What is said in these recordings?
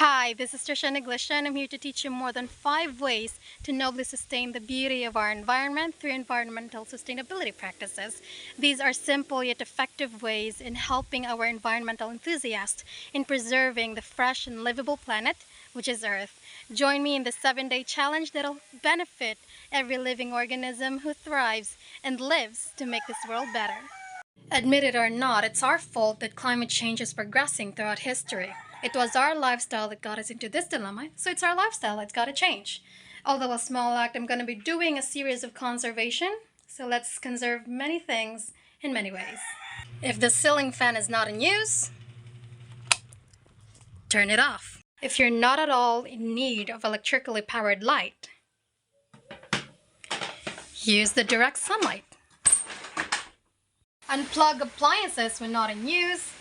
Hi, this is Trisha Iglesia, and I'm here to teach you more than 5 ways to nobly sustain the beauty of our environment through environmental sustainability practices. These are simple yet effective ways in helping our environmental enthusiasts in preserving the fresh and livable planet, which is Earth. Join me in the 7-day challenge that'll benefit every living organism who thrives and lives to make this world better. Admit it or not, it's our fault that climate change is progressing throughout history. It was our lifestyle that got us into this dilemma, so it's our lifestyle that's got to change. Although a small act, I'm going to be doing a series of conservation, so let's conserve many things in many ways. If the ceiling fan is not in use, turn it off. If you're not at all in need of electrically powered light, use the direct sunlight. Unplug appliances when not in use,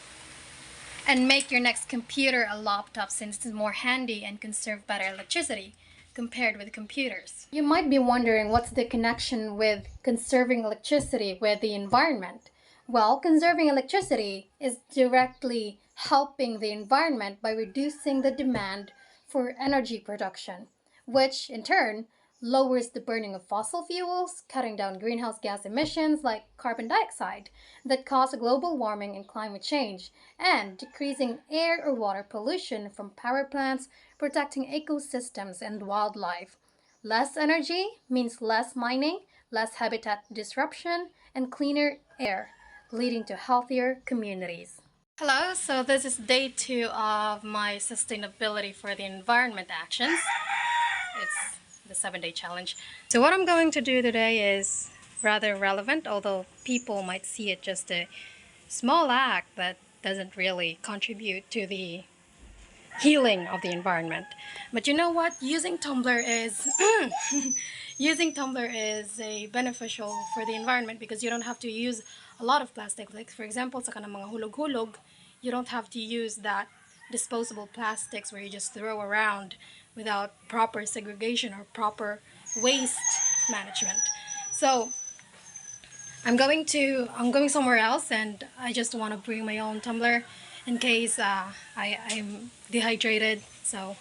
and make your next computer a laptop since it's more handy and conserve better electricity compared with computers. You might be wondering what's the connection with conserving electricity with the environment. Well, conserving electricity is directly helping the environment by reducing the demand for energy production, which in turn lowers the burning of fossil fuels, cutting down greenhouse gas emissions like carbon dioxide that cause global warming and climate change, and decreasing air or water pollution from power plants, protecting ecosystems and wildlife. Less energy means less mining, less habitat disruption, and cleaner air, leading to healthier communities. Hello, so this is day 2 of my sustainability for the environment actions. It's the 7-day challenge. So what I'm going to do today is rather relevant, although people might see it just a small act that doesn't really contribute to the healing of the environment. But you know what? Using tumbler is a beneficial for the environment because you don't have to use a lot of plastic. Like for example, sa kanang mga hulog-hulog, you don't have to use that disposable plastics where you just throw around without proper segregation or proper waste management. So I'm going somewhere else, and I just want to bring my own tumbler in case I'm dehydrated. So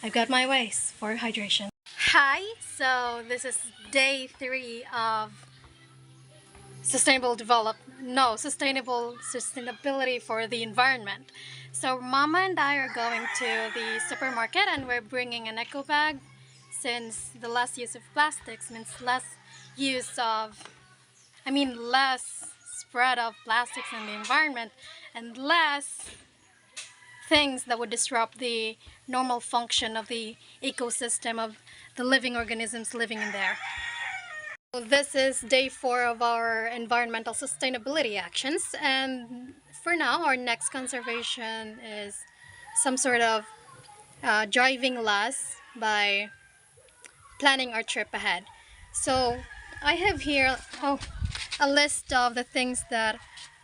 I've got my ways for hydration. Hi, so this is day 3 of sustainability for the environment. So Mama and I are going to the supermarket, and we're bringing an eco bag since the less use of plastics means less spread of plastics in the environment and less things that would disrupt the normal function of the ecosystem of the living organisms living in there. So this is day 4 of our environmental sustainability actions, and for now our next conservation is some sort of driving less by planning our trip ahead. So I have here a list of the things that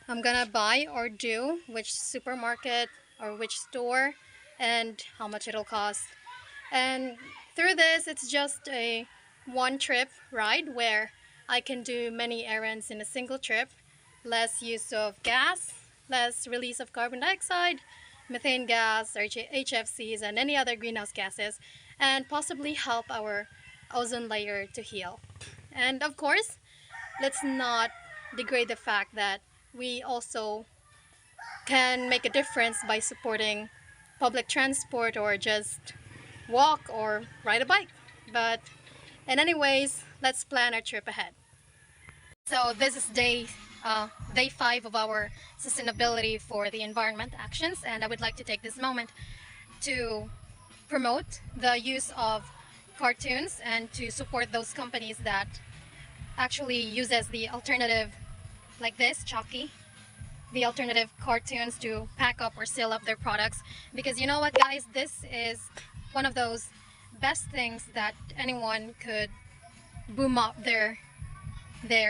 I'm gonna buy or do, which supermarket or which store, and how much it'll cost. And through this, it's just a one trip ride where I can do many errands in a single trip, less use of gas, less release of carbon dioxide, methane gas, or HFCs, and any other greenhouse gases, and possibly help our ozone layer to heal. And of course, let's not degrade the fact that we also can make a difference by supporting public transport or just walk or ride a bike. But in any ways, let's plan our trip ahead. So this is day 5 of our sustainability for the environment actions, and I would like to take this moment to promote the use of cartoons and to support those companies that actually uses the alternative like this, Chalky, the alternative cartoons to pack up or seal up their products. Because you know what, guys, this is one of those best things that anyone could boom up their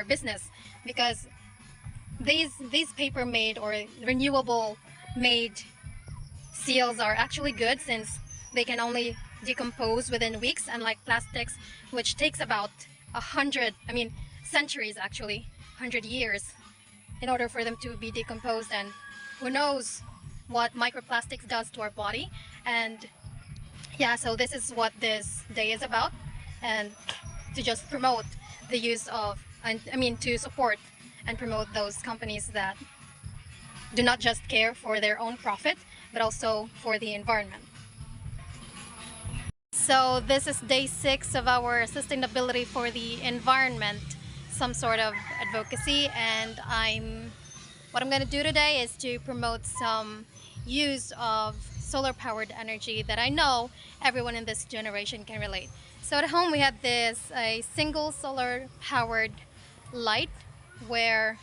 business, because these paper made or renewable made seals are actually good since they can only decompose within weeks, unlike plastics, which takes about centuries actually, 100 years in order for them to be decomposed, and who knows what microplastics does to our body. And Yeah, so this is what this day is about, and to just promote the use of, and I mean, to support and promote those companies that do not just care for their own profit, but also for the environment. So this is day 6 of our sustainability for the environment, some sort of advocacy, and what I'm going to do today is to promote some use of solar powered energy that I know everyone in this generation can relate. So at home we had this a single solar powered light where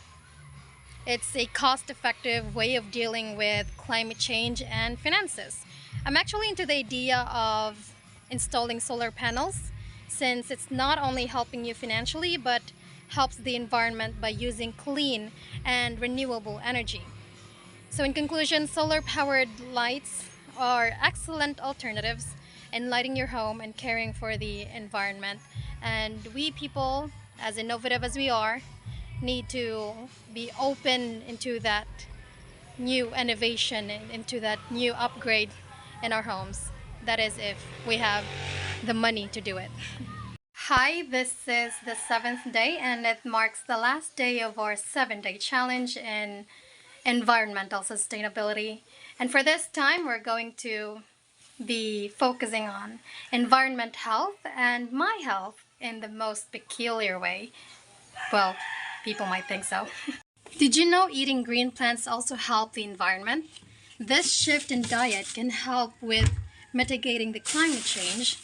it's a cost-effective way of dealing with climate change and finances. I'm actually into the idea of installing solar panels since it's not only helping you financially but helps the environment by using clean and renewable energy. So in conclusion, solar-powered lights are excellent alternatives in lighting your home and caring for the environment. And we people, as innovative as we are, need to be open into that new innovation, into that new upgrade in our homes. That is if we have the money to do it. Hi, this is the 7th day and it marks the last day of our 7-day challenge in environmental sustainability. And for this time, we're going to be focusing on environment health and my health in the most peculiar way. Well, people might think so. Did you know eating green plants also help the environment? This shift in diet can help with mitigating the climate change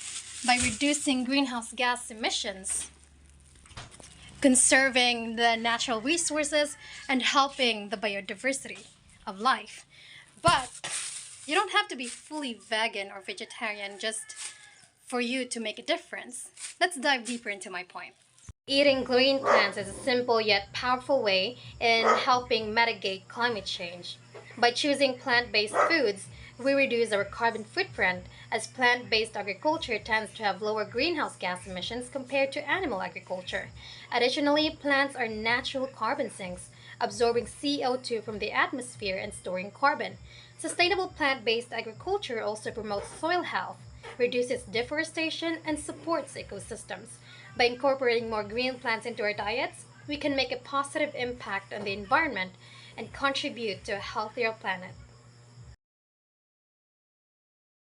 by reducing greenhouse gas emissions, conserving the natural resources, and helping the biodiversity of life. But you don't have to be fully vegan or vegetarian just for you to make a difference. Let's dive deeper into my point. Eating green plants is a simple yet powerful way in helping mitigate climate change. By choosing plant-based foods, we reduce our carbon footprint as plant-based agriculture tends to have lower greenhouse gas emissions compared to animal agriculture. Additionally, plants are natural carbon sinks, absorbing CO2 from the atmosphere and storing carbon. Sustainable plant-based agriculture also promotes soil health, reduces deforestation, and supports ecosystems. By incorporating more green plants into our diets, we can make a positive impact on the environment and contribute to a healthier planet.